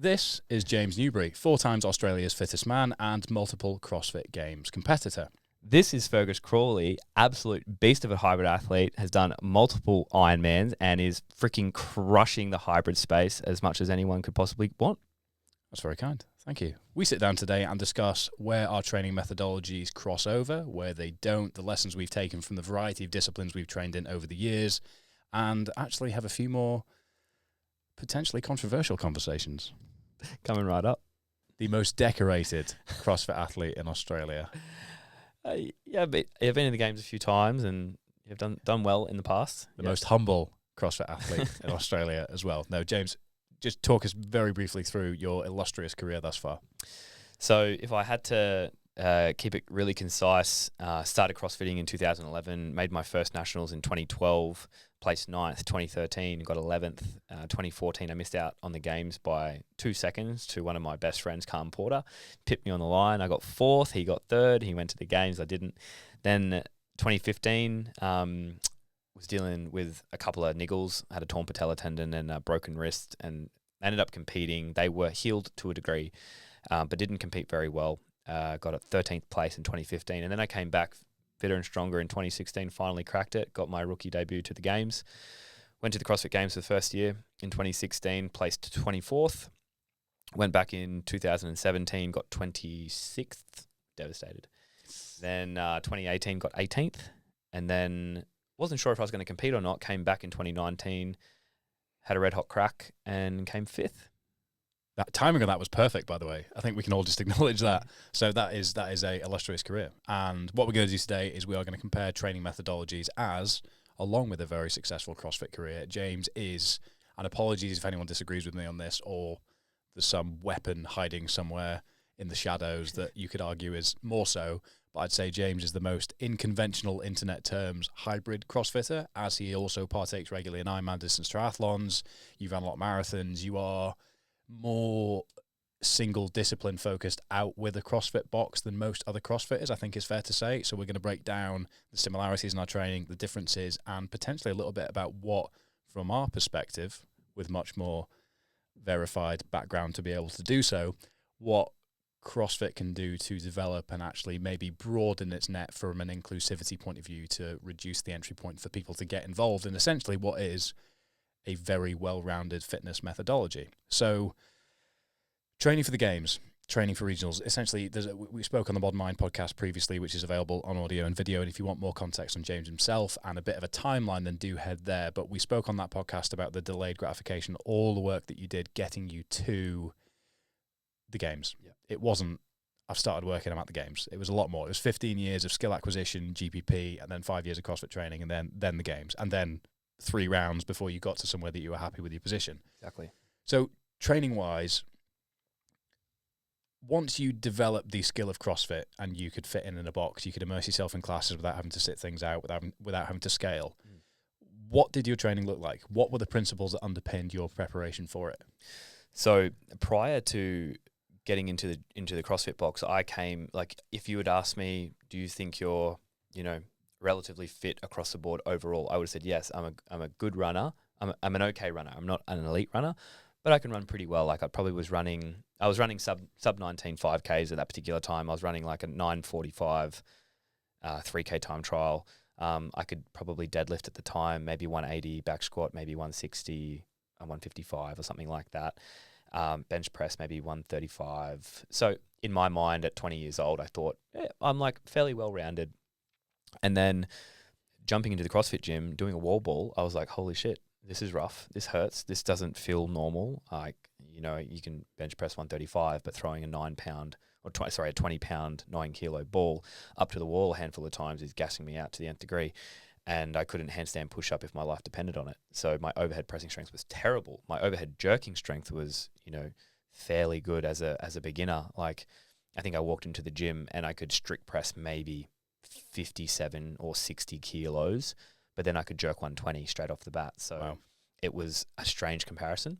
This is James Newbury, 4 times Australia's fittest man and multiple CrossFit Games competitor. This is Fergus Crawley, absolute beast of a hybrid athlete, has done multiple Ironmans and is freaking crushing the hybrid space as much as anyone could possibly want. That's very kind. Thank you. We sit down today and discuss where our training methodologies cross over, where they don't, the lessons we've taken from the variety of disciplines we've trained in over the years, and actually have a few more potentially controversial conversations. Coming right up. The most decorated CrossFit athlete in Australia. Yeah, but you've been in the games a few times and you've done well in the past. The most humble CrossFit athlete in Australia as well. No, James, just talk us very briefly through your illustrious career thus far. So if I had to keep it really concise, started CrossFitting in 2011, made my first nationals in 2012, placed 9th, 2013, got 11th, 2014 I missed out on the games by 2 seconds to one of my best friends, Calm Porter, pipped me on the line, I got 4th, he got 3rd, he went to the games, I didn't. Then 2015, was dealing with a couple of niggles, had a torn patella tendon and a broken wrist and ended up competing. They were healed to a degree, but didn't compete very well. Got a 13th place in 2015, and then I came back fitter and stronger in 2016, finally cracked it, got my rookie debut to the games, went to the CrossFit Games for the first year in 2016, placed 24th, went back in 2017, got 26th, devastated. Then 2018 got 18th, and then wasn't sure if I was going to compete or not, came back in 2019, had a red hot crack and came 5th. That timing of that was perfect, by the way. I think we can all just acknowledge that. So that is a illustrious career. And what we're going to do today is we are going to compare training methodologies as, along with a very successful CrossFit career, James is, and apologies if anyone disagrees with me on this or there's some weapon hiding somewhere in the shadows that you could argue is more so, but I'd say James is the most, in conventional internet terms, hybrid CrossFitter, as he also partakes regularly in Ironman distance triathlons. You've run a lot of marathons. You are more single discipline focused out with a CrossFit box than most other CrossFitters, I think is fair to say. So we're going to break down the similarities in our training, the differences, and potentially a little bit about what, from our perspective, with much more verified background to be able to do so, what CrossFit can do to develop and actually maybe broaden its net from an inclusivity point of view to reduce the entry point for people to get involved in essentially what is a very well-rounded fitness methodology. So training for the games, training for regionals, essentially we spoke on the Modern Mind podcast previously, which is available on audio and video, and if you want more context on James himself and a bit of a timeline, then do head there. But we spoke on that podcast about the delayed gratification, all the work that you did getting you to the games. Yeah. It wasn't, I've started working, I'm at the games. It was a lot more. It was 15 years of skill acquisition, GPP, and then 5 years of CrossFit training, and then the games, and then 3 rounds before you got to somewhere that you were happy with your position. Exactly. So training-wise, once you develop the skill of CrossFit and you could fit in a box, you could immerse yourself in classes without having to sit things out, without having to scale. What did your training look like? What were the principles that underpinned your preparation for it? So prior to getting into the CrossFit box, I came, like, if you had asked me, do you think you're, relatively fit across the board overall, I would have said yes. I'm a good runner. I'm an okay runner. I'm not an elite runner, but I can run pretty well. Like I was running sub 19 5Ks at that particular time. I was running like a 9:45 3K time trial. I could probably deadlift at the time, maybe 180, back squat maybe 160, 155 or something like that. Bench press maybe 135. So in my mind at 20 years old, I thought I'm like fairly well rounded. And then jumping into the CrossFit gym, doing a wall ball, I was like, holy shit, this is rough. This hurts. This doesn't feel normal. Like, you can bench press 135, but throwing a 20 pound, 9 kilo ball up to the wall a handful of times is gassing me out to the nth degree. And I couldn't handstand push up if my life depended on it. So my overhead pressing strength was terrible. My overhead jerking strength was, fairly good as a beginner. Like, I think I walked into the gym and I could strict press maybe 57 or 60 kilos, but then I could jerk 120 straight off the bat. So wow. It was a strange comparison.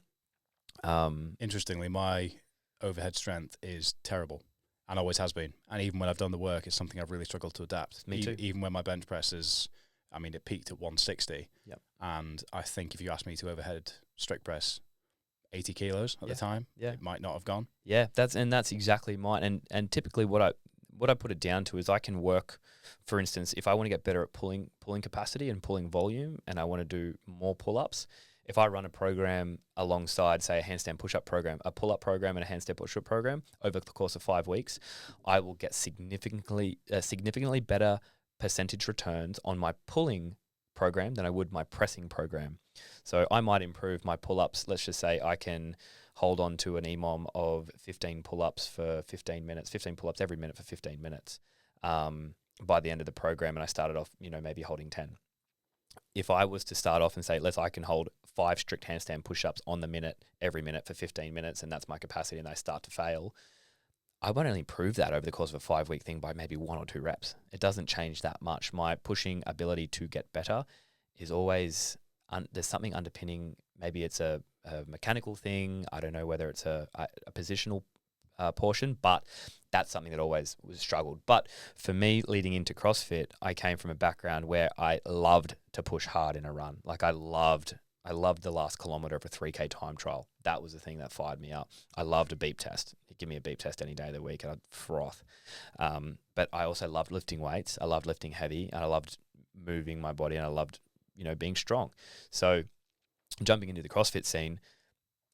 Interestingly, my overhead strength is terrible and always has been. And even when I've done the work, it's something I've really struggled to adapt. Me too. Even when my bench press is, it peaked at 160. Yep. And I think if you ask me to overhead strict press 80 kilos at the time. Yeah. It might not have gone. Yeah, that's exactly mine. And typically what I put it down to is I can work, for instance, if I want to get better at pulling capacity and pulling volume, and I want to do more pull-ups, if I run a program alongside, say, a handstand push-up program, a pull-up program and a handstand push-up program over the course of 5 weeks, I will get significantly better percentage returns on my pulling program than I would my pressing program. So I might improve my pull-ups. Let's just say I can hold on to an EMOM of 15 pull-ups for 15 minutes, 15 pull-ups every minute for 15 minutes by the end of the program, and I started off, maybe holding 10. If I was to start off and say, I can hold 5 strict handstand push-ups on the minute, every minute for 15 minutes, and that's my capacity, and I start to fail, I won't only improve that over the course of a 5-week thing by maybe 1 or 2 reps. It doesn't change that much. My pushing ability to get better is always, there's something underpinning. Maybe it's a mechanical thing. I don't know whether it's a positional portion, but that's something that always was struggled. But for me, leading into CrossFit, I came from a background where I loved to push hard in a run. Like I loved the last kilometer of a 3K time trial. That was the thing that fired me up. I loved a beep test. You give me a beep test any day of the week and I'd froth. But I also loved lifting weights. I loved lifting heavy and I loved moving my body and I loved, being strong. So jumping into the CrossFit scene,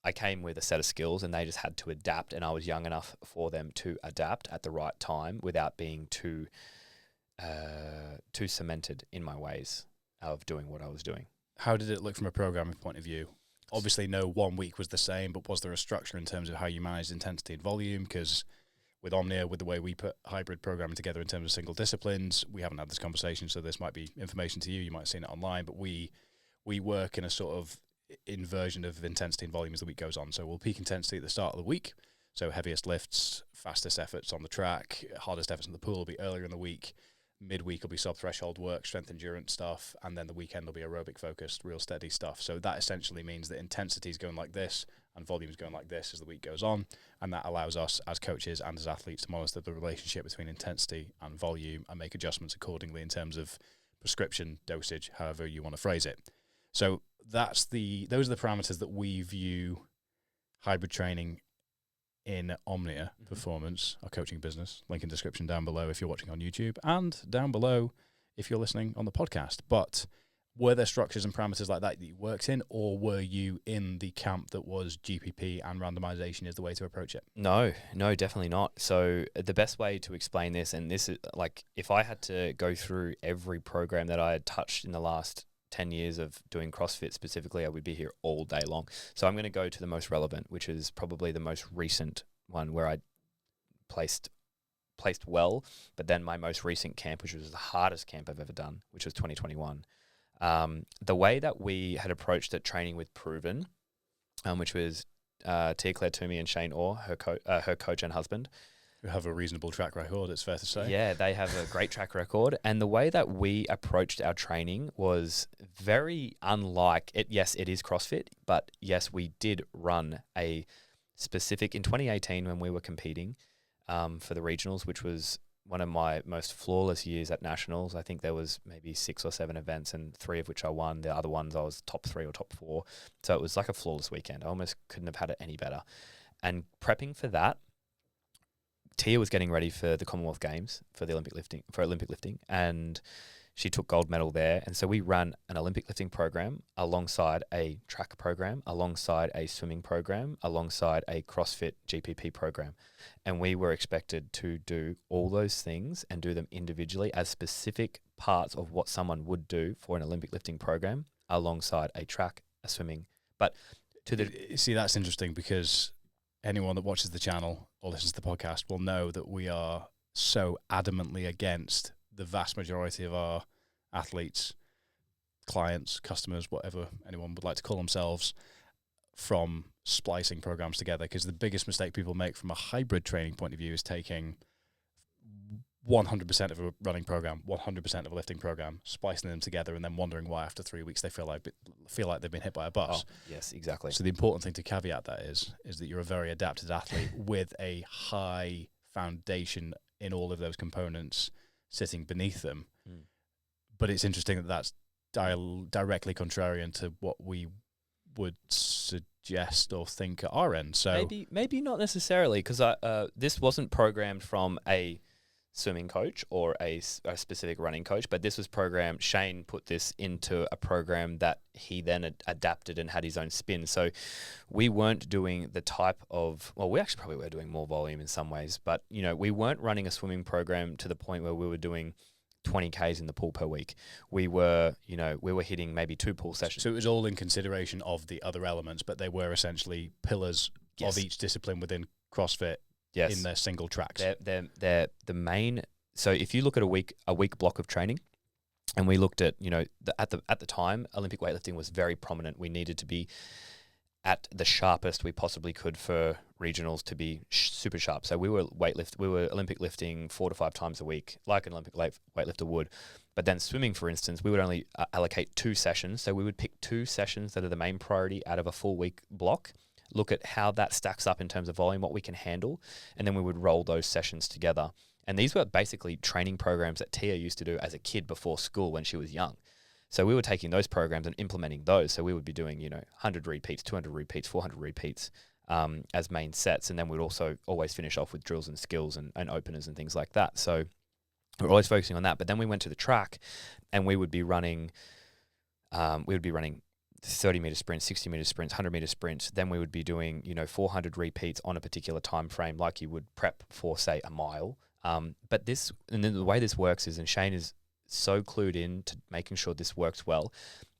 I came with a set of skills and they just had to adapt, and I was young enough for them to adapt at the right time without being too cemented in my ways of doing what I was doing. How did it look from a programming point of view? Obviously, no 1 week was the same, but was there a structure in terms of how you managed intensity and volume? Because with Omnia, with the way we put hybrid programming together in terms of single disciplines, we haven't had this conversation, so this might be information to you. You might have seen it online, but we work in a sort of inversion of intensity and volume as the week goes on. So we'll peak intensity at the start of the week. So heaviest lifts, fastest efforts on the track, hardest efforts in the pool will be earlier in the week. Midweek will be sub-threshold work, strength endurance stuff, and then the weekend will be aerobic focused, real steady stuff. So that essentially means that intensity is going like this and volume is going like this as the week goes on, and that allows us as coaches and as athletes to monitor the relationship between intensity and volume and make adjustments accordingly in terms of prescription, dosage, however you want to phrase it. So those are the parameters that we view hybrid training in Omnia Performance, our coaching business. Link in description down below if you're watching on YouTube, and down below if you're listening on the podcast. But were there structures and parameters like that you worked in, or were you in the camp that was GPP and randomization is the way to approach it? No, definitely not. So the best way to explain this, and this is like if I had to go through every program that I had touched in the last 10 years of doing CrossFit specifically, I would be here all day long. So I'm going to go to the most relevant, which is probably the most recent one where I placed well, but then my most recent camp, which was the hardest camp I've ever done, which was 2021. The way that we had approached it training with Proven, which was Tia Claire Toomey and Shane Orr, her coach and husband, who have a reasonable track record, it's fair to say. Yeah, they have a great track record. And the way that we approached our training was very unlike it. Yes, it is CrossFit, but yes, we did run a specific, in 2018 when we were competing for the regionals, which was one of my most flawless years at nationals. I think there was maybe 6 or 7 events and 3 of which I won. The other ones I was top 3 or top 4. So it was like a flawless weekend. I almost couldn't have had it any better. And prepping for that, Tia was getting ready for the Commonwealth Games for Olympic lifting, and she took gold medal there. And so we ran an Olympic lifting program alongside a track program, alongside a swimming program, alongside a CrossFit GPP program. And we were expected to do all those things and do them individually as specific parts of what someone would do for an Olympic lifting program alongside a track, a swimming. But see, that's interesting because anyone that watches the channel or listens to the podcast will know that we are so adamantly against the vast majority of our athletes, clients, customers, whatever anyone would like to call themselves, from splicing programs together. Because the biggest mistake people make from a hybrid training point of view is taking 100% of a running program, 100% of a lifting program, splicing them together, and then wondering why after 3 weeks they feel like they've been hit by a bus. Oh, yes, exactly. So the important thing to caveat that is that you're a very adapted athlete with a high foundation in all of those components sitting beneath them. But it's interesting that that's directly contrarian to what we would suggest suggest or think at our end. So maybe not necessarily, because this wasn't programmed from a swimming coach or a specific running coach, but this was programmed. Shane put this into a program that he then adapted and had his own spin. So we weren't doing the type of, well, we actually probably were doing more volume in some ways, but we weren't running a swimming program to the point where we were doing 20 Ks in the pool per week. We were hitting maybe 2 pool sessions. So it was all in consideration of the other elements, but they were essentially pillars of each discipline within CrossFit. Yes. In their single tracks. They're the main. So if you look at a week block of training, and we looked at, at the time, Olympic weightlifting was very prominent. We needed to be at the sharpest we possibly could for regionals to be super sharp. So we were Olympic lifting 4 to 5 times a week, like an Olympic weightlifter would. But then swimming, for instance, we would only allocate 2 sessions. So we would pick 2 sessions that are the main priority out of a full week block. Look at how that stacks up in terms of volume, what we can handle, and then we would roll those sessions together. And these were basically training programs that Tia used to do as a kid before school when she was young. So we were taking those programs and implementing those. So we would be doing, 100 repeats, 200 repeats, 400 repeats as main sets. And then we'd also always finish off with drills and skills and openers and things like that. So we're always focusing on that. But then we went to the track and we would be running 30-meter sprints, 60-meter sprints, 100-meter sprints. Then we would be doing, 400 repeats on a particular time frame, like you would prep for, say, a mile. But then the way this works is, and Shane is so clued in to making sure this works well,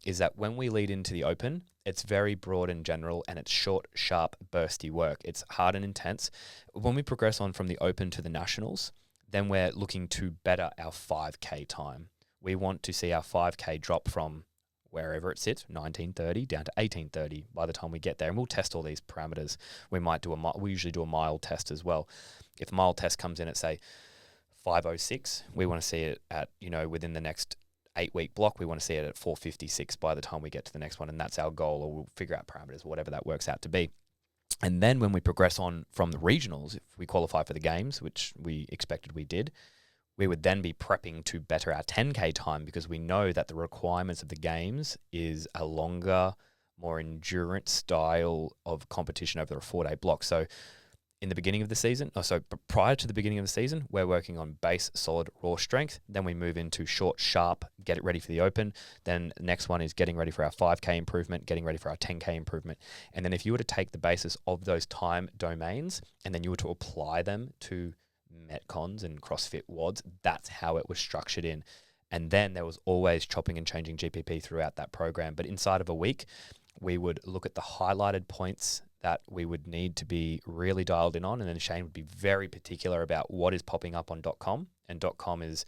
is that when we lead into the open, it's very broad and general, and it's short, sharp, bursty work. It's hard and intense. When we progress on from the open to the nationals, then we're looking to better our 5K time. We want to see our 5K drop from wherever it sits, 19:30 down to 18:30 by the time we get there. And we'll test all these parameters. We usually do a mile test as well. If the mile test comes in at, say, 5:06, we want to see it at, within the next 8-week block, we want to see it at 4:56 by the time we get to the next one. And that's our goal, or we'll figure out parameters, whatever that works out to be. And then when we progress on from the regionals, if we qualify for the games, which we expected we did, we would then be prepping to better our 10K time, because we know that the requirements of the games is a longer, more endurance style of competition over a 4-day block. So in the beginning of the season, prior to the beginning of the season, we're working on base, solid, raw strength. Then we move into short, sharp, get it ready for the open. Then the next one is getting ready for our 5K improvement, getting ready for our 10K improvement. And then if you were to take the basis of those time domains and then you were to apply them to Metcons and CrossFit WODs, that's how it was structured in. And then there was always chopping and changing GPP throughout that program. But inside of a week, we would look at the highlighted points that we would need to be really dialed in on. And then Shane would be very particular about what is popping up on .com. And .com is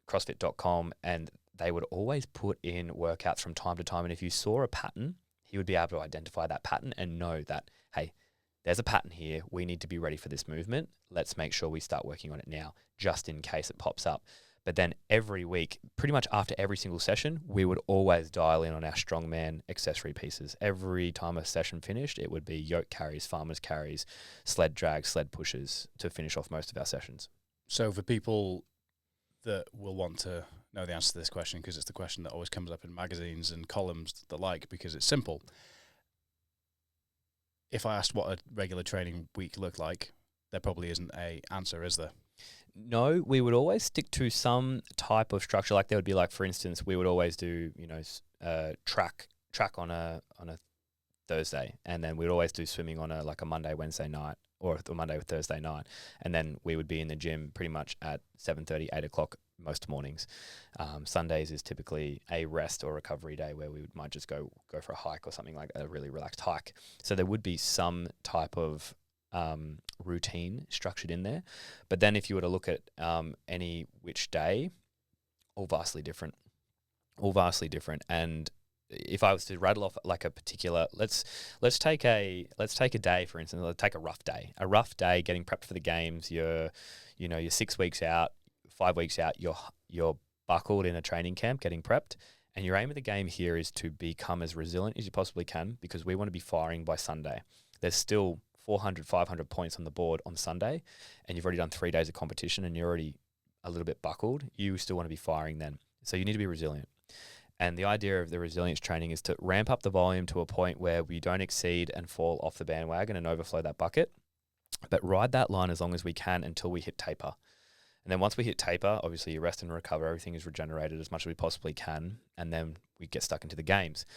CrossFit.com. And they would always put in workouts from time to time. And if you saw a pattern, he would be able to identify that pattern and know that, hey, there's a pattern here. We need to be ready for this movement. Let's make sure we start working on it now, just in case it pops up. But then every week, pretty much after every single session, we would always dial in on our strongman accessory pieces. Every time a session finished, it would be yoke carries, farmers carries, sled drags, sled pushes to finish off most of our sessions. So for people that will want to know the answer to this question, because it's the question that always comes up in magazines and columns the like, because it's simple. If I asked what a regular training week looked like, there probably isn't a answer, is there? No, we would always stick to some type of structure. Like there would be, like, for instance, we would always do, track on a Thursday, and then we'd always do swimming on a Monday, Wednesday night, or the Monday or Thursday night, and then we would be in the gym pretty much at 7:30, 8 o'clock most mornings. Sundays is typically a rest or recovery day where we might just go for a hike or something, like a really relaxed hike. So there would be some type of routine structured in there. But then if you were to look at any which day, all vastly different. And if I was to rattle off like a particular, let's take a day, for instance. Let's take a rough day getting prepped for the games. You're 6 weeks out, 5 weeks out, you're buckled in a training camp getting prepped, and your aim of the game here is to become as resilient as you possibly can, because we want to be firing by Sunday. There's still 400, 500 points on the board on Sunday, and you've already done 3 days of competition and you're already a little bit buckled. You still want to be firing then. So you need to be resilient. And the idea of the resilience training is to ramp up the volume to a point where we don't exceed and fall off the bandwagon and overflow that bucket, but ride that line as long as we can until we hit taper. And then once we hit taper, obviously you rest and recover, everything is regenerated as much as we possibly can, and then we get stuck into the games.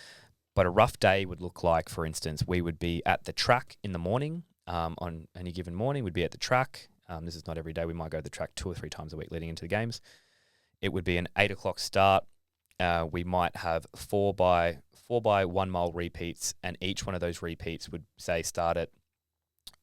But a rough day would look like, for instance, we would be at the track in the morning. On any given morning, we'd be at the track. This is not every day. We might go to the track 2 or 3 times a week leading into the games. It would be an 8 o'clock start. We might have 4 by 1 mile repeats, and each one of those repeats would say start at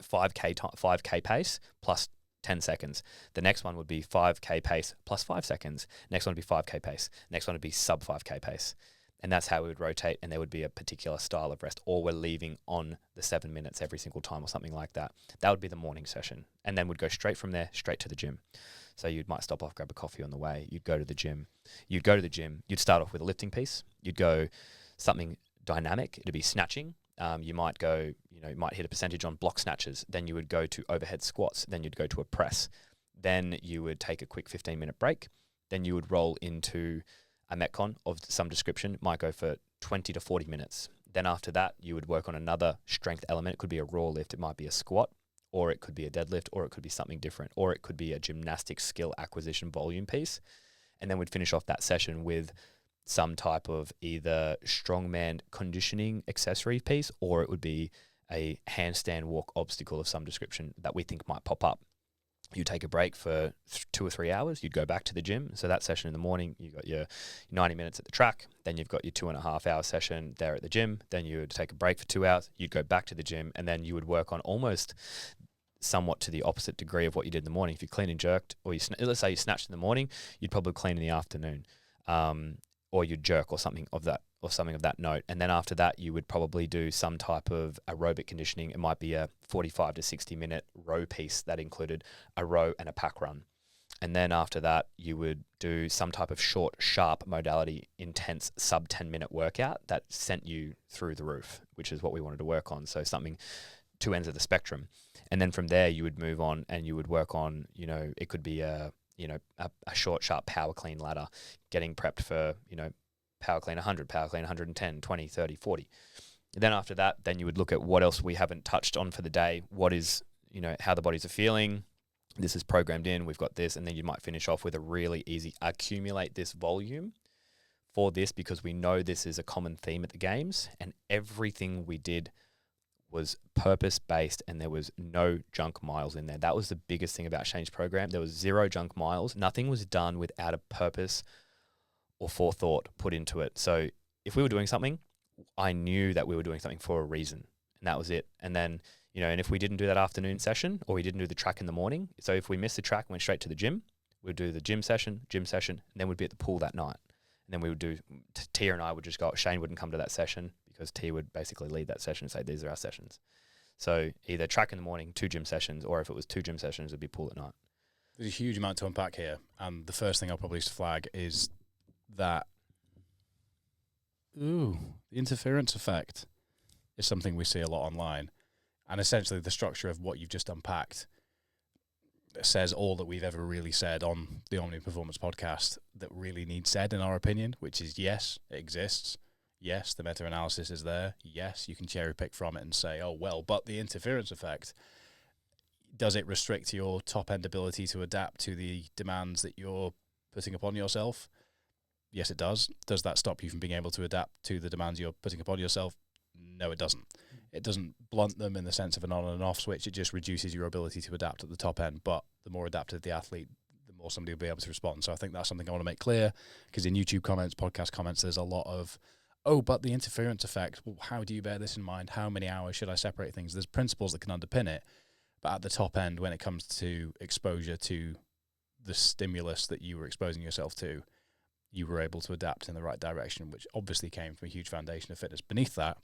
5K pace plus 10 seconds. The next one would be 5K pace plus 5 seconds. Next one would be 5K pace. Next one would be sub 5K pace. And that's how we would rotate, and there would be a particular style of rest, or we're leaving on the 7 minutes every single time or something like that. That would be the morning session. And then we'd go straight from there, straight to the gym. So you might stop off, grab a coffee on the way. You'd go to the gym. You'd start off with a lifting piece. You'd go something dynamic. It'd be snatching. You might go, you might hit a percentage on block snatches. Then you would go to overhead squats. Then you'd go to a press. Then you would take a quick 15-minute break. Then you would roll into a Metcon of some description. Might go for 20 to 40 minutes. Then after that, you would work on another strength element. It could be a raw lift. It might be a squat, or it could be a deadlift, or it could be something different, or it could be a gymnastic skill acquisition volume piece. And then we'd finish off that session with some type of either strongman conditioning accessory piece, or it would be a handstand walk obstacle of some description that we think might pop up. You take a break for 2 or 3 hours. You'd go back to the gym. So that session in the morning, you got your 90 minutes at the track. Then you've got your 2.5 hour session there at the gym. Then you would take a break for 2 hours. You'd go back to the gym, and then you would work on almost somewhat to the opposite degree of what you did in the morning. If you clean and jerked, or let's say you snatched in the morning, you'd probably clean in the afternoon, or you'd jerk or something of that note. And then after that, you would probably do some type of aerobic conditioning. It might be a 45 to 60 minute row piece that included a row and a pack run. And then after that, you would do some type of short, sharp modality, intense sub 10-minute workout that sent you through the roof, which is what we wanted to work on. So something 2 ends of the spectrum. And then from there, you would move on and you would work on, it could be a short, sharp power clean ladder, getting prepped for, power clean 100, power clean 110, 20, 30, 40. And then after that, then you would look at what else we haven't touched on for the day. What is, how the bodies are feeling. This is programmed in. We've got this. And then you might finish off with a really easy accumulate this volume for this, because we know this is a common theme at the games, and everything we did was purpose-based, and there was no junk miles in there. That was the biggest thing about Shane's program. There was 0 junk miles. Nothing was done without a purpose or forethought put into it. So if we were doing something, I knew that we were doing something for a reason, and that was it. And then, and if we didn't do that afternoon session, or we didn't do the track in the morning, so if we missed the track and went straight to the gym, we'd do the gym session, and then we'd be at the pool that night. And then we would do, Tia and I would just go, Shane wouldn't come to that session, because Tia would basically lead that session and say, these are our sessions. So either track in the morning, 2 gym sessions, or if it was 2 gym sessions, it'd be pool at night. There's a huge amount to unpack here. And the first thing I'll probably flag is that, the interference effect is something we see a lot online. And essentially the structure of what you've just unpacked says all that we've ever really said on the Omni Performance podcast that really needs said, in our opinion, which is, yes, it exists. Yes, the meta-analysis is there. Yes, you can cherry pick from it and say, oh, well, but the interference effect, does it restrict your top-end ability to adapt to the demands that you're putting upon yourself? Yes, it does. Does that stop you from being able to adapt to the demands you're putting upon yourself? No, it doesn't. It doesn't blunt them in the sense of an on and off switch. It just reduces your ability to adapt at the top end. But the more adaptive the athlete, the more somebody will be able to respond. So I think that's something I want to make clear, because in YouTube comments, podcast comments, there's a lot of, oh, but the interference effect, well, how do you bear this in mind? How many hours should I separate things? There's principles that can underpin it. But at the top end, when it comes to exposure to the stimulus that you were exposing yourself to, you were able to adapt in the right direction, which obviously came from a huge foundation of fitness beneath that.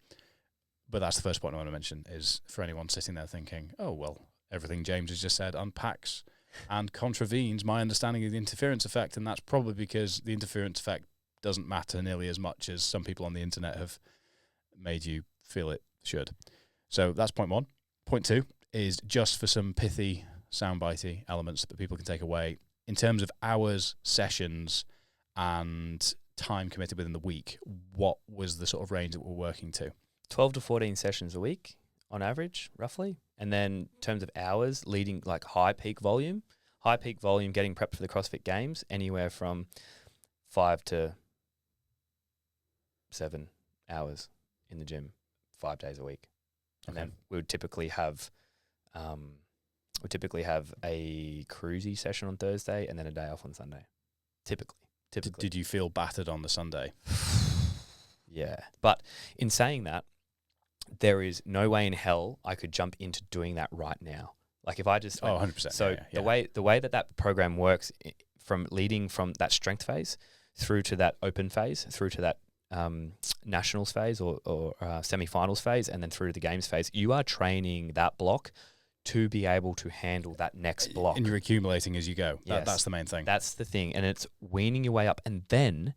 But that's the first point I want to mention, is for anyone sitting there thinking, oh, well, everything James has just said unpacks and contravenes my understanding of the interference effect. And that's probably because the interference effect doesn't matter nearly as much as some people on the internet have made you feel it should. So that's point 1. Point 2 is just for some pithy, soundbitey elements that people can take away in terms of hours, sessions, and time committed within the week, what was the sort of range that we're working to? 12 to 14 sessions a week on average, roughly. And then in terms of hours, leading like high peak volume, getting prepped for the CrossFit Games, anywhere from 5 to 7 hours in the gym, 5 days a week. And then we would typically have a cruisy session on Thursday and then a day off on Sunday. Typically. Did you feel battered on the Sunday? Yeah. But in saying that, there is no way in hell I could jump into doing that right now. Like if I just went, 100%. So the way that program works, from leading from that strength phase through to that open phase, through to that nationals phase or semi-finals phase, and then through to the games phase, you are training that block to be able to handle that next block. And you're accumulating as you go. Yes. That's the main thing. That's the thing. And it's weaning your way up. And then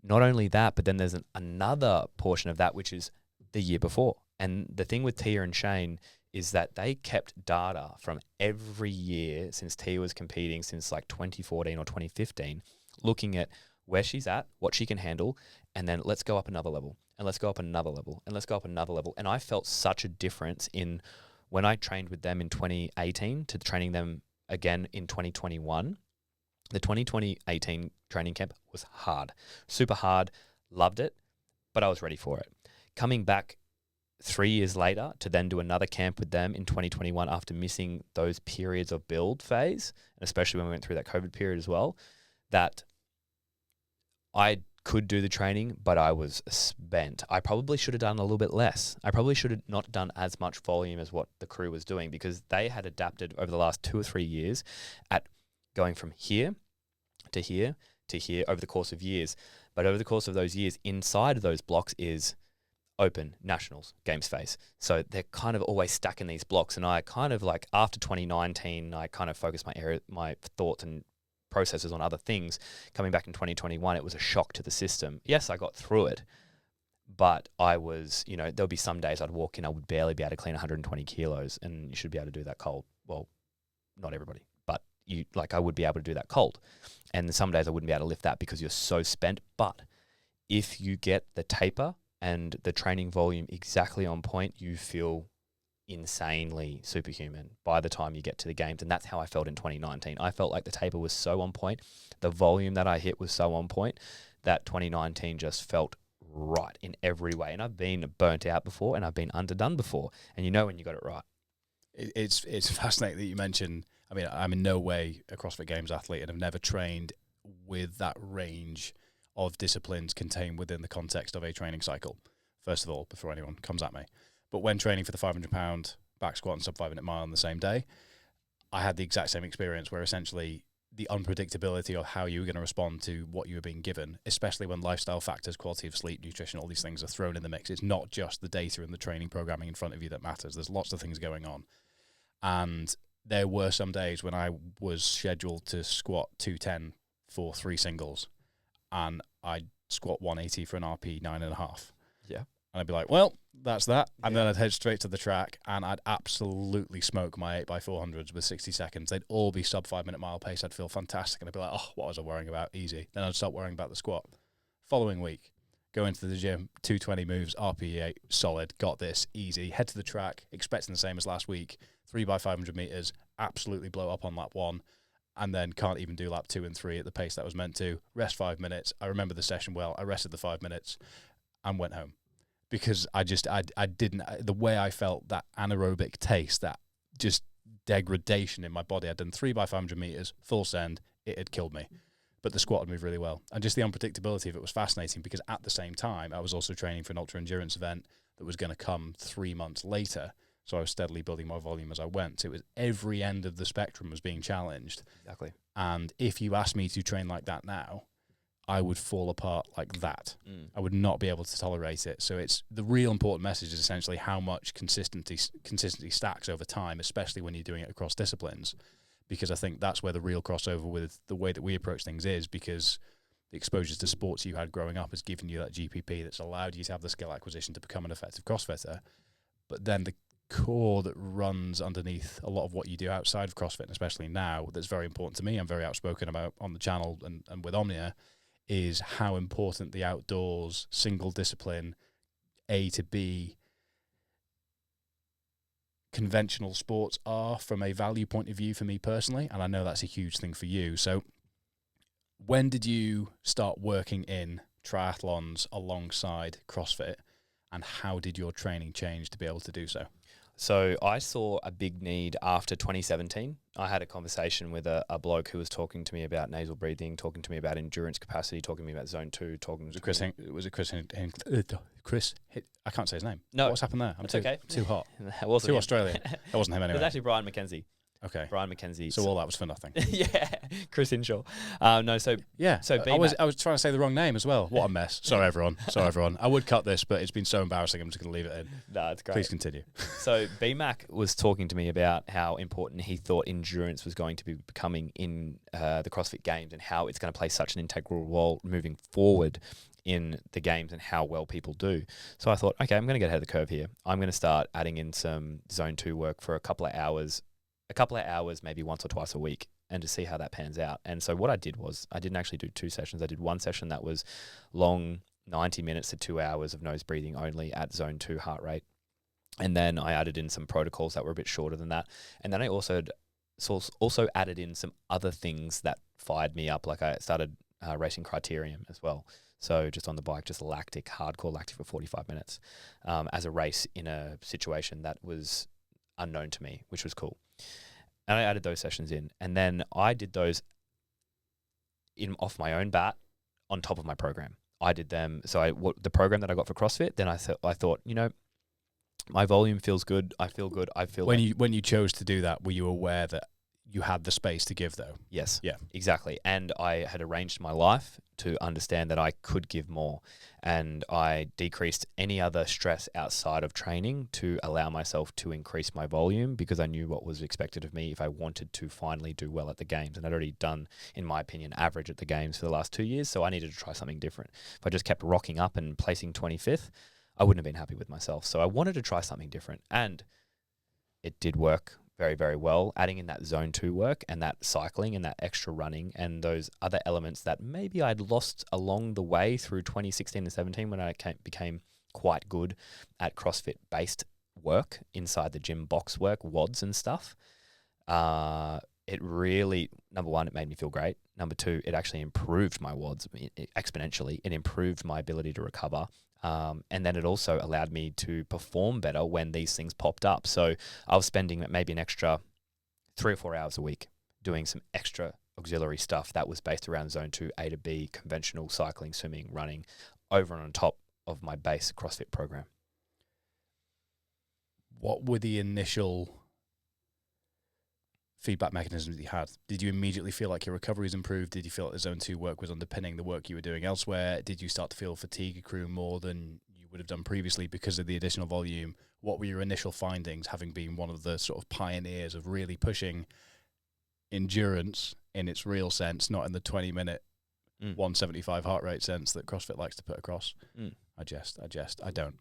not only that, but then there's another portion of that, which is the year before. And the thing with Tia and Shane is that they kept data from every year since Tia was competing since like 2014 or 2015, looking at where she's at, what she can handle, and then let's go up another level, and let's go up another level, and let's go up another level. And I felt such a difference in when I trained with them in 2018 to training them again in 2021. The 2018 training camp was hard, super hard, loved it, but I was ready for it. Coming back 3 years later to then do another camp with them in 2021 after missing those periods of build phase, and especially when we went through that COVID period as well, that I could do the training, but I was spent. I probably should have done a little bit less. I probably should have not done as much volume as what the crew was doing, because they had adapted over the last 2 or 3 years at going from here to here to here over the course of years. But over the course of those years, inside of those blocks is open, nationals, games phase. So they're kind of always stacking these blocks. And I kind of like after 2019, I kind of focused my thoughts and processes on other things. Coming back in 2021, it was a shock to the system. Yes, I got through it, but I was, there'll be some days I'd walk in, I would barely be able to clean 120 kilos, and you should be able to do that cold. Well, not everybody, but I would be able to do that cold. And some days I wouldn't be able to lift that because you're so spent. But if you get the taper and the training volume exactly on point, you feel insanely superhuman by the time you get to the games. And that's how I felt in 2019. I felt like the taper was so on point, the volume that I hit was so on point, that 2019 just felt right in every way. And I've been burnt out before, and I've been underdone before, and when you got it right. It's fascinating that you mention, I mean, I'm in no way a CrossFit Games athlete, and I've never trained with that range of disciplines contained within the context of a training cycle, first of all, before anyone comes at me. But when training for the 500-pound back squat and sub 5-minute mile on the same day, I had the exact same experience, where essentially the unpredictability of how you were going to respond to what you were being given, especially when lifestyle factors, quality of sleep, nutrition, all these things are thrown in the mix. It's not just the data and the training programming in front of you that matters. There's lots of things going on. And there were some days when I was scheduled to squat 210 for 3 singles, and I'd squat 180 for an RP 9.5. Yeah. And I'd be like, well, that's that. And then I'd head straight to the track, and I'd absolutely smoke my 8x400s with 60 seconds. They'd all be sub 5-minute mile pace. I'd feel fantastic. And I'd be like, oh, what was I worrying about? Easy. Then I'd stop worrying about the squat. Following week, go into the gym, 220 moves, RPE 8, solid, got this, easy. Head to the track, expecting the same as last week, 3x500 meters, absolutely blow up on lap 1. And then can't even do lap 2 and 3 at the pace that was meant to. Rest 5 minutes. I remember the session well. I rested the 5 minutes and went home. Because I didn't, the way I felt, that anaerobic taste, that just degradation in my body. I'd done 3x500 meters, full send, it had killed me. But the squat had moved really well. And just the unpredictability of it was fascinating, because at the same time, I was also training for an ultra endurance event that was going to come 3 months later. So I was steadily building my volume as I went. So it was every end of the spectrum was being challenged. Exactly. And if you asked me to train like that now, I would fall apart like that. I would not be able to tolerate it. So it's the real important message is essentially how much consistency stacks over time, especially when you're doing it across disciplines, because I think that's where the real crossover with the way that we approach things is, because the exposure to sports you had growing up has given you that GPP that's allowed you to have the skill acquisition to become an effective CrossFitter. But then the core that runs underneath a lot of what you do outside of CrossFit, and especially now, that's very important to me, I'm very outspoken about on the channel and with Omnia, is how important the outdoors, single discipline, A to B conventional sports are from a value point of view for me personally, and I know that's a huge thing for you. So when did you start working in triathlons alongside CrossFit, and how did your training change to be able to do so? So I saw a big need after 2017. I had a conversation with a bloke who was talking to me about nasal breathing, talking to me about endurance capacity, talking to me about zone 2, talking to Chris? I can't say his name. No. What's happened there? I'm too hot. That wasn't Too him. Australian. That wasn't him It anyway. was actually Brian McKenzie. Okay. Brian McKenzie. So all that was for nothing. Yeah, Chris Hinshaw. No, so Yeah. So I was trying to say the wrong name as well. What a mess. Sorry, everyone. I would cut this, but it's been so embarrassing. I'm just going to leave it in. no, it's great. Please continue. So BMAC was talking to me about how important he thought endurance was going to be becoming in the CrossFit Games, and how it's going to play such an integral role moving forward in the games and how well people do. So I thought, okay, I'm going to get ahead of the curve here. I'm going to start adding in some zone 2 work for a couple of hours, maybe once or twice a week, and to see how that pans out. And so what I did was, I didn't actually do 2 sessions. I did one session that was long, 90 minutes to 2 hours of nose breathing only at zone 2 heart rate. And then I added in some protocols that were a bit shorter than that. And then I also added in some other things that fired me up. Like I started racing Criterium as well. So just on the bike, just hardcore lactic for 45 minutes as a race in a situation that was unknown to me, which was cool. And I added those sessions in. And then I did those off my own bat on top of my program. I did them. So the program that I got for CrossFit, then I thought, my volume feels good. I feel good. When you chose to do that, were you aware that you had the space to give, though? Yes. Yeah. Exactly. And I had arranged my life to understand that I could give more. And I decreased any other stress outside of training to allow myself to increase my volume, because I knew what was expected of me if I wanted to finally do well at the games. And I'd already done, in my opinion, average at the games for the last 2 years. So I needed to try something different. If I just kept rocking up and placing 25th, I wouldn't have been happy with myself. So I wanted to try something different. And it did work very, very well, adding in that zone 2 work and that cycling and that extra running and those other elements that maybe I'd lost along the way through 2016 and 17 when I became quite good at CrossFit-based work inside the gym box work, WODs and stuff. It really, number one, it made me feel great. Number two, it actually improved my WODs exponentially. It improved my ability to recover. And then it also allowed me to perform better when these things popped up. So I was spending maybe an extra 3 or 4 hours a week doing some extra auxiliary stuff that was based around zone 2, A to B, conventional cycling, swimming, running, over and on top of my base CrossFit program. What were the initial feedback mechanisms that you had? Did you immediately feel like your recovery was improved? Did you feel like the zone 2 work was underpinning the work you were doing elsewhere? Did you start to feel fatigue accrue more than you would have done previously because of the additional volume? What were your initial findings, having been one of the sort of pioneers of really pushing endurance in its real sense, not in the 20-minute 175 heart rate sense that CrossFit likes to put across? I don't.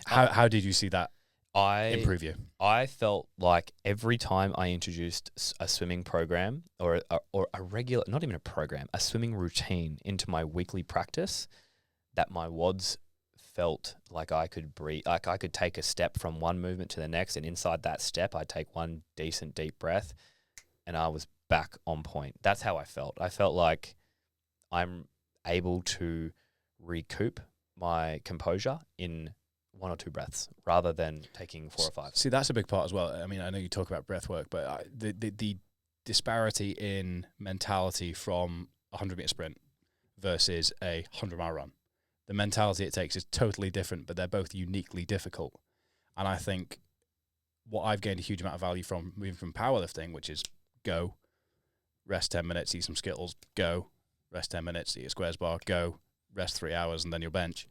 How did you see that improve you? I felt like every time I introduced a swimming program or a regular, not even a program, a swimming routine into my weekly practice, that my WODs felt like I could breathe, like I could take a step from one movement to the next, and inside that step, I'd take one decent deep breath, and I was back on point. That's how I felt. I felt like I'm able to recoup my composure in 1 or 2 breaths rather than taking 4 or 5. See, that's a big part as well. I mean, I know you talk about breath work, but the disparity in mentality from a 100-meter sprint versus a 100-mile run, the mentality it takes is totally different, but they're both uniquely difficult. And I think what I've gained a huge amount of value from moving from powerlifting, which is go, rest 10 minutes, eat some Skittles, go, rest 10 minutes, eat a squares bar, go, rest 3 hours, and then you'll bench.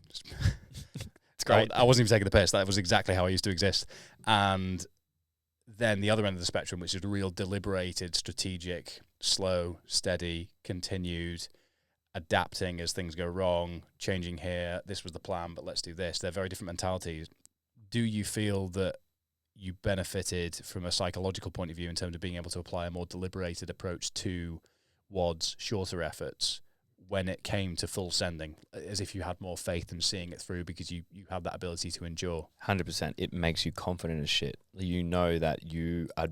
It's great. I wasn't even taking the piss. That was exactly how I used to exist. And then the other end of the spectrum, which is real deliberated, strategic, slow, steady, continued, adapting as things go wrong, changing here, this was the plan, but let's do this. They're very different mentalities. Do you feel that you benefited from a psychological point of view in terms of being able to apply a more deliberated approach to WODs, shorter efforts, when it came to full sending, as if you had more faith in seeing it through because you had that ability to endure? 100%. It makes you confident as shit. You know that you are,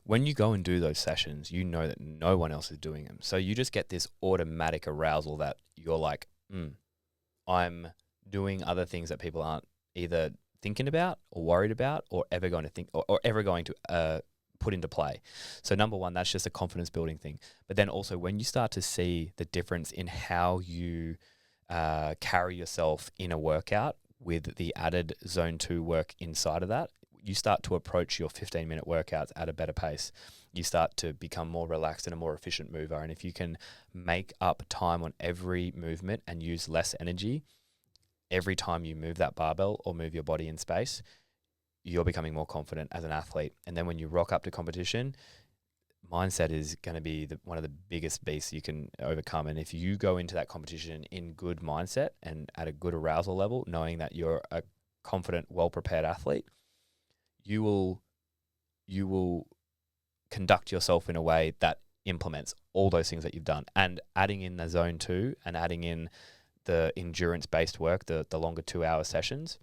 when you go and do those sessions, you know that no one else is doing them. So you just get this automatic arousal that you're like, I'm doing other things that people aren't either thinking about or worried about or ever going to think or ever going to put into play. So number one, that's just a confidence building thing. But then also when you start to see the difference in how you carry yourself in a workout with the added zone 2 work inside of that, you start to approach your 15-minute workouts at a better pace. You start to become more relaxed and a more efficient mover. And if you can make up time on every movement and use less energy every time you move that barbell or move your body in space, you're becoming more confident as an athlete. And then when you rock up to competition, mindset is going to be one of the biggest beasts you can overcome. And if you go into that competition in good mindset and at a good arousal level, knowing that you're a confident, well-prepared athlete, you will conduct yourself in a way that implements all those things that you've done. And adding in the zone 2 and adding in the endurance-based work, the longer 2-hour sessions,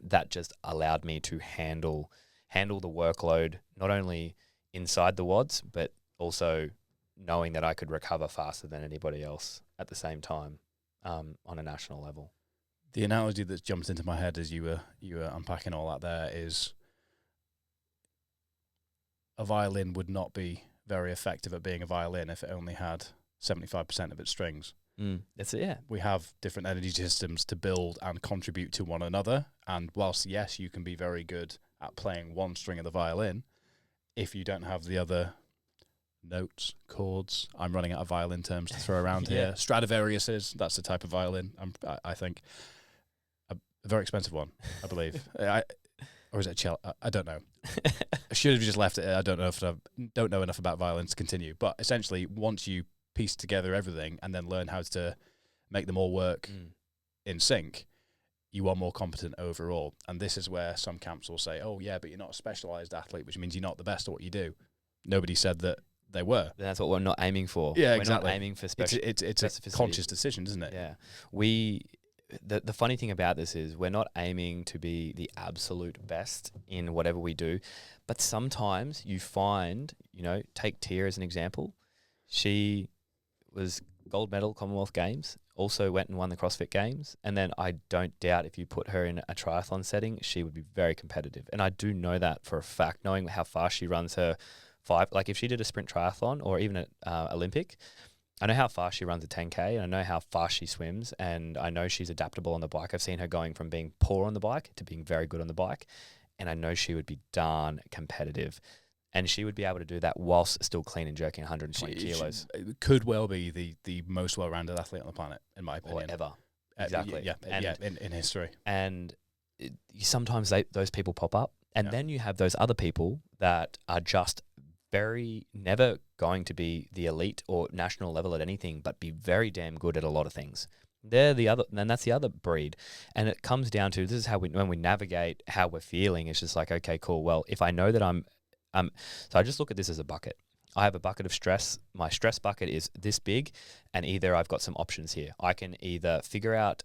that just allowed me to handle the workload, not only inside the WODs, but also knowing that I could recover faster than anybody else at the same time on a national level. The analogy that jumped into my head as you were unpacking all that there is a violin would not be very effective at being a violin if it only had 75% of its strings. That's it, yeah. We have different energy systems to build and contribute to one another. And whilst, yes, you can be very good at playing one string of the violin, if you don't have the other notes, chords, I'm running out of violin terms to throw around here. Stradivariuses, that's the type of violin, I think. A very expensive one, I believe. Or is it a cello? I don't know. I should have just left it. I don't know enough about violins to continue. But essentially, once you piece together everything and then learn how to make them all work in sync, you are more competent overall. And this is where some camps will say, oh yeah, but you're not a specialized athlete, which means you're not the best at what you do. Nobody said that they were. That's what we're not aiming for. Yeah, we're exactly. Not aiming for special. It's a conscious decision, isn't it? Yeah. The funny thing about this is we're not aiming to be the absolute best in whatever we do, but sometimes you find, take Tia as an example. She was gold medal Commonwealth Games, also went and won the CrossFit Games, and then I don't doubt if you put her in a triathlon setting, she would be very competitive. And I do know that for a fact, knowing how fast she runs her 5, like if she did a sprint triathlon or even an Olympic, I know how fast she runs a 10K, and I know how fast she swims, and I know she's adaptable on the bike. I've seen her going from being poor on the bike to being very good on the bike, and I know she would be darn competitive. And she would be able to do that whilst still clean and jerking 120 kilos. It could well be the most well-rounded athlete on the planet, in my opinion. Or ever. Exactly. In history. And sometimes those people pop up. And then you have those other people that are just never going to be the elite or national level at anything, but be very damn good at a lot of things. They're the other, and that's the other breed. And it comes down to, this is how when we navigate how we're feeling, it's just like, okay, cool. Well, if I know that so I just look at this as a bucket. I have a bucket of stress. My stress bucket is this big, and either I've got some options here. I can either figure out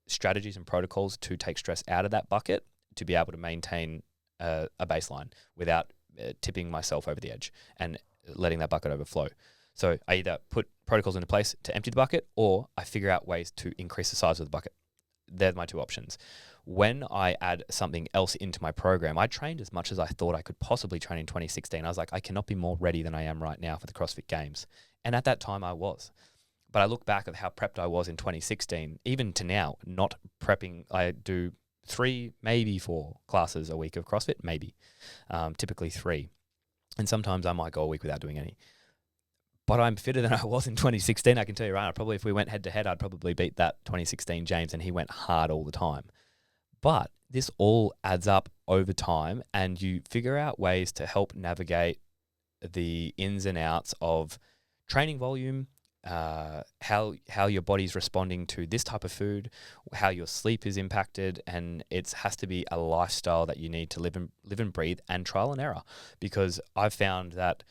strategies and protocols to take stress out of that bucket to be able to maintain a baseline without tipping myself over the edge and letting that bucket overflow. So I either put protocols into place to empty the bucket, or I figure out ways to increase the size of the bucket. They're my two options. When I add something else into my program, I trained as much as I thought I could possibly train in 2016. I was like, I cannot be more ready than I am right now for the CrossFit Games. And at that time I was. But I look back at how prepped I was in 2016, even to now, not prepping. I do 3, maybe 4 classes a week of CrossFit, maybe, typically 3. And sometimes I might go a week without doing any. But I'm fitter than I was in 2016, I can tell you right now. Probably if we went head-to-head, I'd probably beat that 2016 James, and he went hard all the time. But this all adds up over time, and you figure out ways to help navigate the ins and outs of training volume, how your body's responding to this type of food, how your sleep is impacted, and it has to be a lifestyle that you need to live and breathe, and trial and error. Because I've found that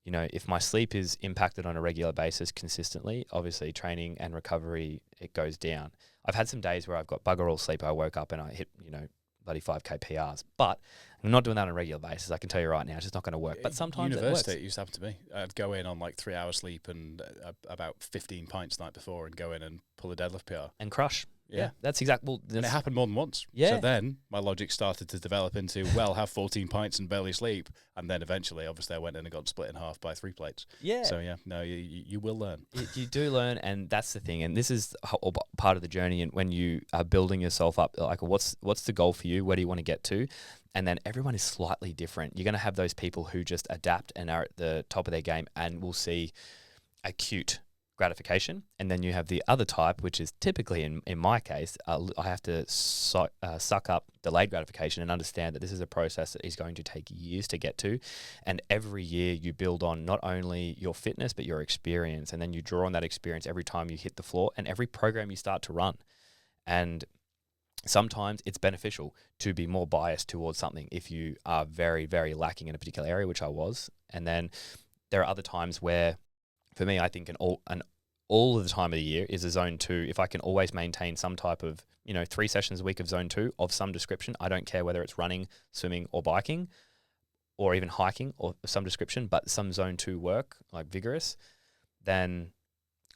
you know, if my sleep is impacted on a regular basis consistently, obviously training and recovery, it goes down. I've had some days where I've got bugger all sleep. I woke up and I hit, you know, bloody 5K PRs. But I'm not doing that on a regular basis. I can tell you right now, it's just not going to work. But sometimes University, it works. it used to happen to me. I'd go in on like 3 hours sleep and about 15 pints the night before and go in and pull a deadlift PR. And crush. Yeah. That's exactly. Well, And it happened more than once. Yeah. So then my logic started to develop into, well, have 14 pints and barely sleep. And then eventually, obviously, I went in and got split in half by 3 plates. Yeah. So, yeah, no, you will learn. You do learn, and that's the thing. And this is part of the journey. And when you are building yourself up, like, what's the goal for you? Where do you want to get to? And then everyone is slightly different. You're going to have those people who just adapt and are at the top of their game and will see acute gratification. And then you have the other type, which is typically, in my case, I have to suck up delayed gratification and understand that this is a process that is going to take years to get to. And every year you build on not only your fitness, but your experience. And then you draw on that experience every time you hit the floor and every program you start to run. And sometimes it's beneficial to be more biased towards something if you are very, very lacking in a particular area, which I was. And then there are other times where, for me, I think all of the time of the year is a zone 2. If I can always maintain some type of, 3 sessions a week of zone 2 of some description, I don't care whether it's running, swimming, or biking, or even hiking or some description, but some zone 2 work, like vigorous, then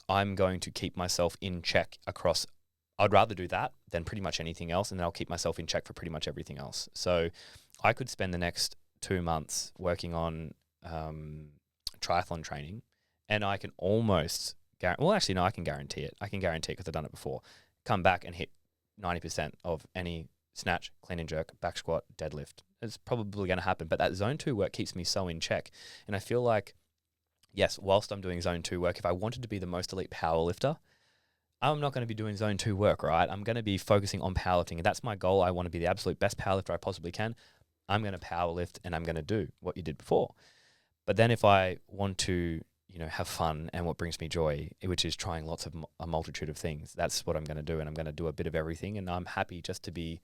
I'm going to keep myself in check across. I'd rather do that than pretty much anything else, and then I'll keep myself in check for pretty much everything else. So I could spend the next 2 months working on triathlon training, and I can almost I can guarantee it. I can guarantee it because I've done it before. Come back and hit 90% of any snatch, clean and jerk, back squat, deadlift. It's probably going to happen. But that zone 2 work keeps me so in check. And I feel like, yes, whilst I'm doing zone 2 work, if I wanted to be the most elite power lifter, I'm not going to be doing zone 2 work, right? I'm going to be focusing on powerlifting. And that's my goal. I want to be the absolute best powerlifter I possibly can. I'm going to powerlift and I'm going to do what you did before. But then if I want to have fun and what brings me joy, which is trying lots of a multitude of things, that's what I'm going to do. And I'm going to do a bit of everything. And I'm happy just to be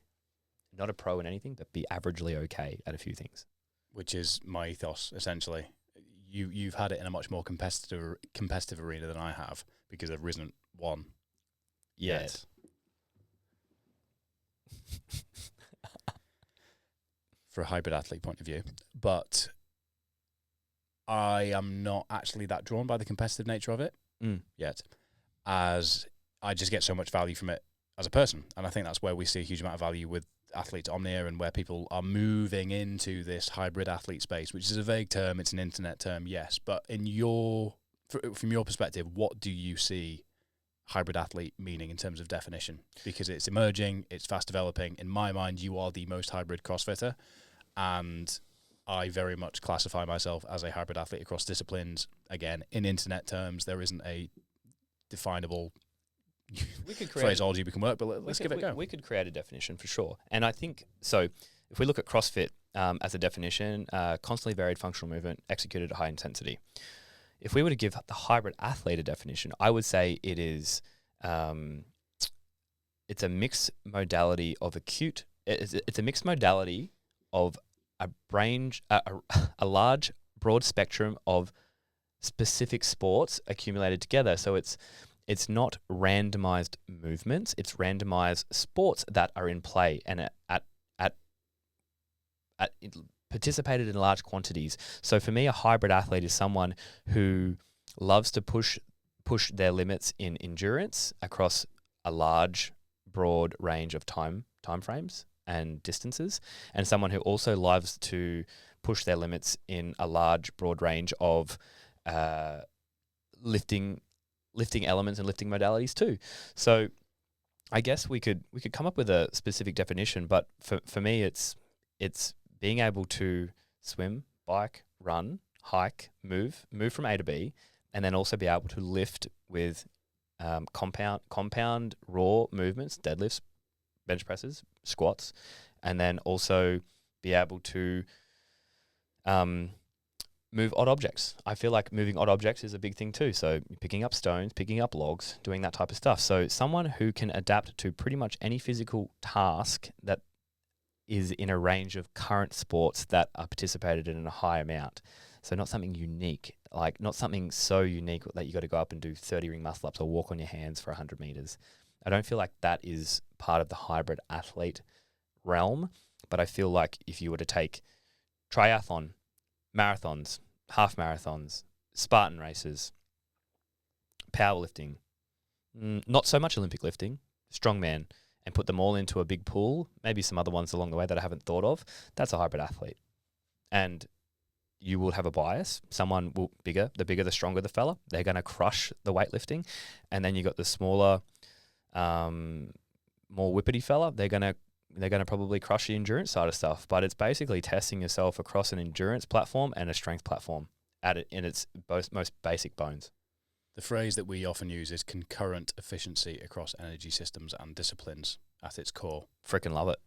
not a pro in anything, but be averagely okay at a few things. Which is my ethos, essentially. You've had it in a much more competitive arena than I have, because I've risen one. Yet. For a hybrid athlete point of view. But I am not actually that drawn by the competitive nature of it yet, as I just get so much value from it as a person. And I think that's where we see a huge amount of value with athletes Omnia, and where people are moving into this hybrid athlete space, which is a vague term. It's an internet term, yes. But from your perspective, what do you see hybrid athlete meaning in terms of definition? Because it's emerging, it's fast developing. In my mind, you are the most hybrid CrossFitter, and I very much classify myself as a hybrid athlete across disciplines. Again, in internet terms, there isn't a definable phraseology we can work, but let's give it a go. We could create a definition for sure. And I think, so if we look at CrossFit as a definition, constantly varied functional movement executed at high intensity. If we were to give the hybrid athlete a definition, I would say it is, it's a mixed modality of it's a mixed modality of a large, broad spectrum of specific sports accumulated together. So it's not randomized movements; it's randomized sports that are in play and participated in large quantities. So for me, a hybrid athlete is someone who loves to push their limits in endurance across a large, broad range of time frames and distances, and someone who also loves to push their limits in a large, broad range of lifting elements and lifting modalities too. So I guess we could come up with a specific definition, but for me, it's being able to swim, bike, run, hike, move from A to B, and then also be able to lift with compound raw movements, deadlifts, bench presses, squats, and then also be able to move odd objects. I feel like moving odd objects is a big thing too. So picking up stones, picking up logs, doing that type of stuff. So someone who can adapt to pretty much any physical task that is in a range of current sports that are participated in a high amount. So not something unique, like not something so unique that you got to go up and do 30 ring muscle ups or walk on your hands for 100 meters. I don't feel like that is part of the hybrid athlete realm, but I feel like if you were to take triathlon, marathons, half marathons, Spartan races, powerlifting, not so much Olympic lifting, strongman, and put them all into a big pool, maybe some other ones along the way that I haven't thought of, that's a hybrid athlete. And you will have a bias. Someone will the bigger, the stronger the fella. They're going to crush the weightlifting. And then you got the smaller, more whippety fella. They're going to probably crush the endurance side of stuff. But it's basically testing yourself across an endurance platform and a strength platform in its most basic bones. The phrase that we often use is concurrent efficiency across energy systems and disciplines at its core. Freaking love it.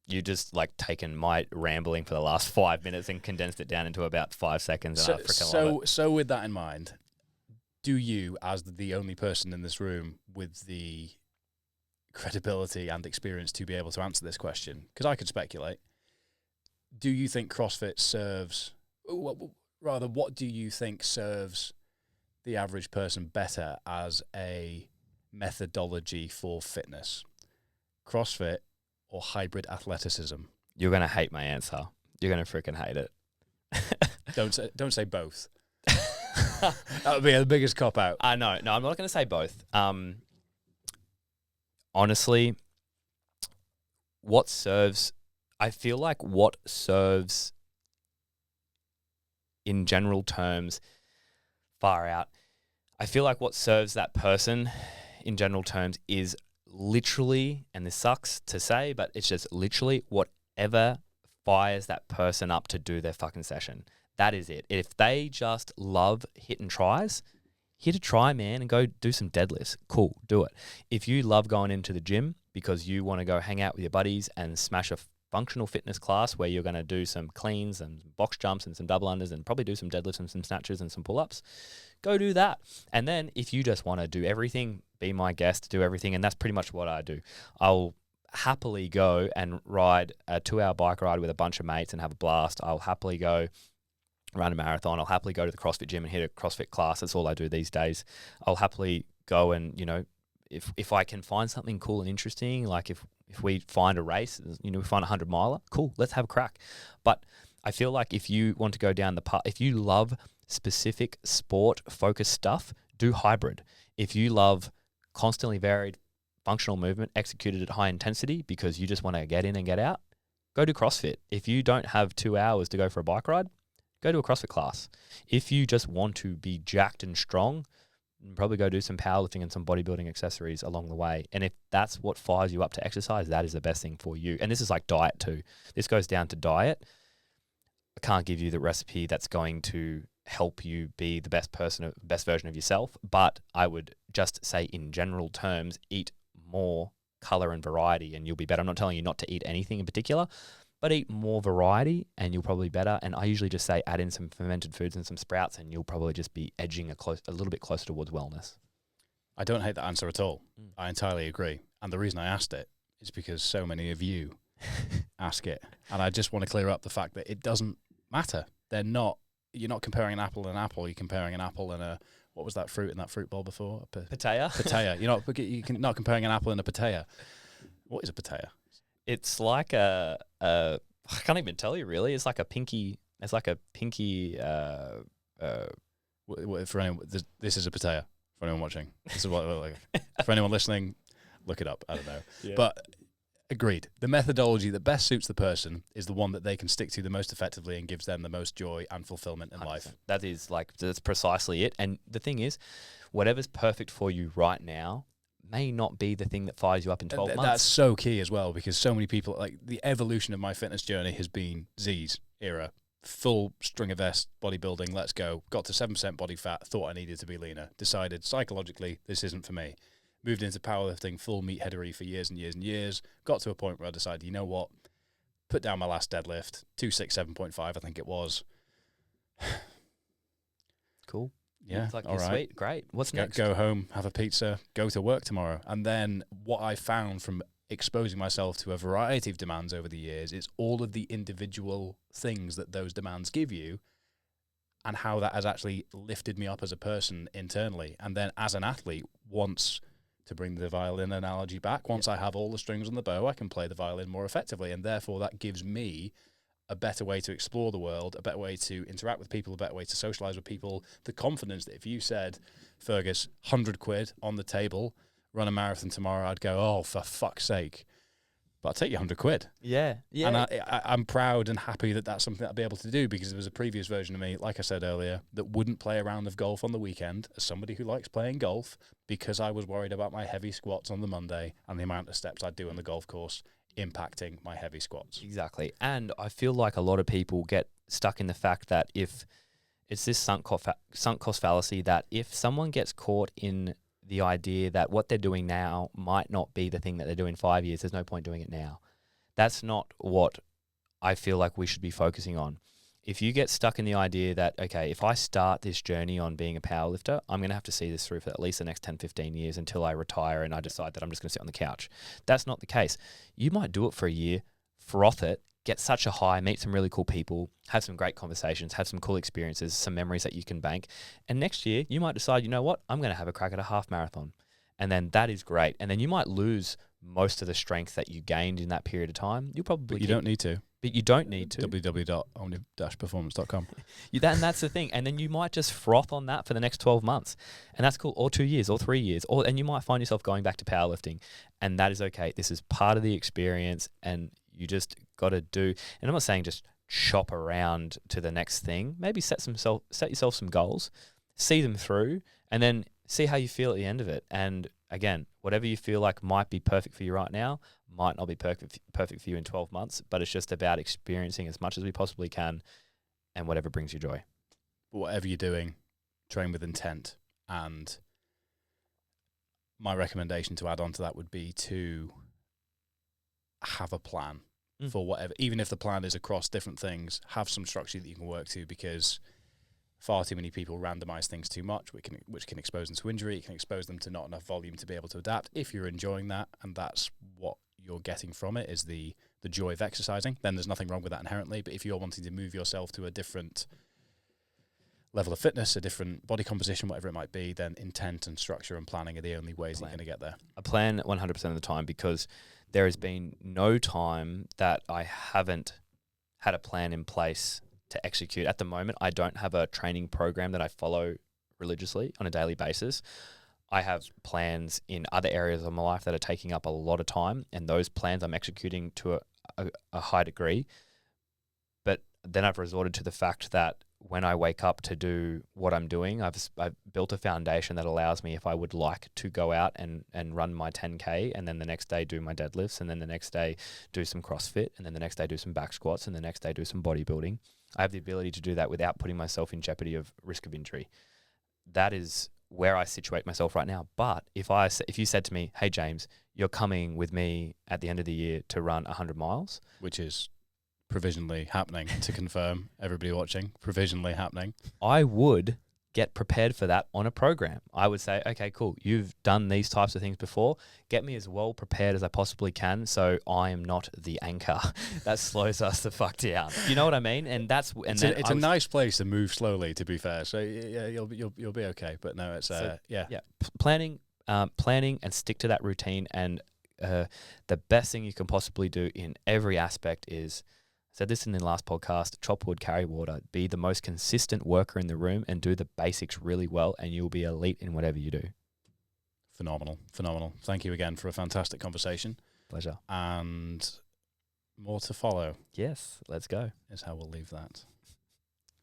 You just like taken my rambling for the last 5 minutes and condensed it down into about 5 seconds. And I freaking love it. So with that in mind, do you, as the only person in this room with the credibility and experience to be able to answer this question, because I could speculate, do you think CrossFit serves, rather, what do you think serves the average person better as a methodology for fitness? CrossFit or hybrid athleticism? You're going to hate my answer. You're going to freaking hate it. Don't say both. That would be the biggest cop out. I know. No, I'm not going to say both. Honestly, I feel like what serves in general terms far out. I feel like what serves that person in general terms is literally, and this sucks to say, but it's just literally whatever fires that person up to do their fucking session. That is it. If they just love hitting tries, hit a try, man, and go do some deadlifts. Cool, do it. If you love going into the gym because you want to go hang out with your buddies and smash a functional fitness class where you're going to do some cleans and box jumps and some double unders and probably do some deadlifts and some snatches and some pull-ups, go do that. And then if you just want to do everything, be my guest, do everything, and that's pretty much what I do. I'll happily go and ride a 2-hour bike ride with a bunch of mates and have a blast. I'll happily go run a marathon. I'll happily go to the CrossFit gym and hit a CrossFit class. That's all I do these days. I'll happily go and, if I can find something cool and interesting, like if we find a race, we find a 100-miler, cool, let's have a crack. But I feel like if you want to go down the path, if you love specific sport-focused stuff, do hybrid. If you love constantly varied functional movement executed at high intensity because you just want to get in and get out, go do CrossFit. If you don't have 2 hours to go for a bike ride, go to a CrossFit class. If you just want to be jacked and strong, probably go do some powerlifting and some bodybuilding accessories along the way. And if that's what fires you up to exercise, that is the best thing for you. And this is like diet too. This goes down to diet. I can't give you the recipe that's going to help you be the best version of yourself, but I would just say in general terms, eat more color and variety and you'll be better. I'm not telling you not to eat anything in particular, but eat more variety and you'll probably be better. And I usually just say add in some fermented foods and some sprouts and you'll probably just be edging a little bit closer towards wellness. I don't hate that answer at all. I entirely agree. And the reason I asked it is because so many of you ask it. And I just want to clear up the fact that it doesn't matter. You're not comparing an apple and an apple. You're comparing an apple and what was that fruit in that fruit bowl before? Pitaya. Pitaya. You're not comparing an apple and a pitaya. What is a pitaya? It's like I can't even tell you really. It's like a pinky. It's like a pinky. For anyone, this is a pitaya. For anyone watching, this is what it looks like. For anyone listening, look it up. I don't know, yeah. But agreed. The methodology that best suits the person is the one that they can stick to the most effectively and gives them the most joy and fulfillment in 100%. Life. That's precisely it. And the thing is, whatever's perfect for you right now may not be the thing that fires you up in 12 months. That's so key as well, because so many people, like the evolution of my fitness journey has been Z's era. Full stringer vest, bodybuilding, let's go. Got to 7% body fat, thought I needed to be leaner. Decided psychologically this isn't for me. Moved into powerlifting, full meatheadery for years and years and years. Got to a point where I decided, you know what? Put down my last deadlift, 267.5, I think it was. Cool. Yeah, it's like, all right. Sweet, great. What's next? Go home, have a pizza, go to work tomorrow. And then what I found from exposing myself to a variety of demands over the years is all of the individual things that those demands give you and how that has actually lifted me up as a person internally. And then as an athlete, once, to bring the violin analogy back, once I have all the strings on the bow, I can play the violin more effectively. And therefore that gives me a better way to explore the world, a better way to interact with people, a better way to socialize with people. The confidence that if you said, Fergus, 100 quid on the table, run a marathon tomorrow, I'd go, oh, for fuck's sake. But I'll take you 100 quid. Yeah. And I'm proud and happy that that's something I'll be able to do, because there was a previous version of me, like I said earlier, that wouldn't play a round of golf on the weekend as somebody who likes playing golf, because I was worried about my heavy squats on the Monday and the amount of steps I'd do on the golf course impacting my heavy squats. Exactly. And I feel like a lot of people get stuck in the fact that if it's this sunk cost fallacy, that if someone gets caught in the idea that what they're doing now might not be the thing that they're doing in 5 years, there's no point doing it now. That's not what I feel like we should be focusing on. If you get stuck in the idea that, okay, if I start this journey on being a powerlifter, I'm going to have to see this through for at least the next 10, 15 years until I retire and I decide that I'm just going to sit on the couch. That's not the case. You might do it for a year, froth it, get such a high, meet some really cool people, have some great conversations, have some cool experiences, some memories that you can bank. And next year, you might decide, you know what, I'm going to have a crack at a half marathon. And then that is great. And then you might lose most of the strength that you gained in that period of time. You'll probably... But you don't need to. But you don't need to. www.omni-performance.com. And that's the thing. And then you might just froth on that for the next 12 months. And that's cool. Or 2 years or 3 years. And you might find yourself going back to powerlifting. And that is okay. This is part of the experience. And you just got to do... And I'm not saying just chop around to the next thing. Maybe set yourself some goals. See them through. And then see how you feel at the end of it. And again, whatever you feel like might be perfect for you right now might not be perfect for you in 12 months, but it's just about experiencing as much as we possibly can and whatever brings you joy. Whatever you're doing, train with intent. And my recommendation to add on to that would be to have a plan for whatever, even if the plan is across different things, have some structure that you can work to, because far too many people randomize things too much, which can expose them to injury. It can expose them to not enough volume to be able to adapt. If you're enjoying that, and that's what you're getting from it, is the joy of exercising, then there's nothing wrong with that inherently. But if you're wanting to move yourself to a different level of fitness, a different body composition, whatever it might be, then intent and structure and planning are the only ways that you're going to get there. A plan 100% of the time, because there has been no time that I haven't had a plan in place to execute. At the moment, I don't have a training program that I follow religiously on a daily basis. I have plans in other areas of my life that are taking up a lot of time, and those plans I'm executing to a high degree. But then I've resorted to the fact that when I wake up to do what I'm doing, I've built a foundation that allows me, if I would like to go out and run my 10K, and then the next day do my deadlifts, and then the next day do some CrossFit, and then the next day do some back squats, and the next day do some bodybuilding. I have the ability to do that without putting myself in jeopardy of risk of injury. That is where I situate myself right now. But if you said to me, hey, James, you're coming with me at the end of the year to run 100 miles. Which is provisionally happening, to confirm, everybody watching, provisionally happening. I would get prepared for that on a program. I would say, okay, cool, you've done these types of things before. Get me as well prepared as I possibly can, so I am not the anchor that slows us the fuck down. You know what I mean? And it's a nice place to move slowly, to be fair. So yeah, you'll be okay. But no, it's planning and stick to that routine. And the best thing you can possibly do in every aspect is, I said this in the last podcast, chop wood, carry water. Be the most consistent worker in the room and do the basics really well, and you'll be elite in whatever you do. Phenomenal. Thank you again for a fantastic conversation. Pleasure. And more to follow. Yes, let's go. Is how we'll leave that.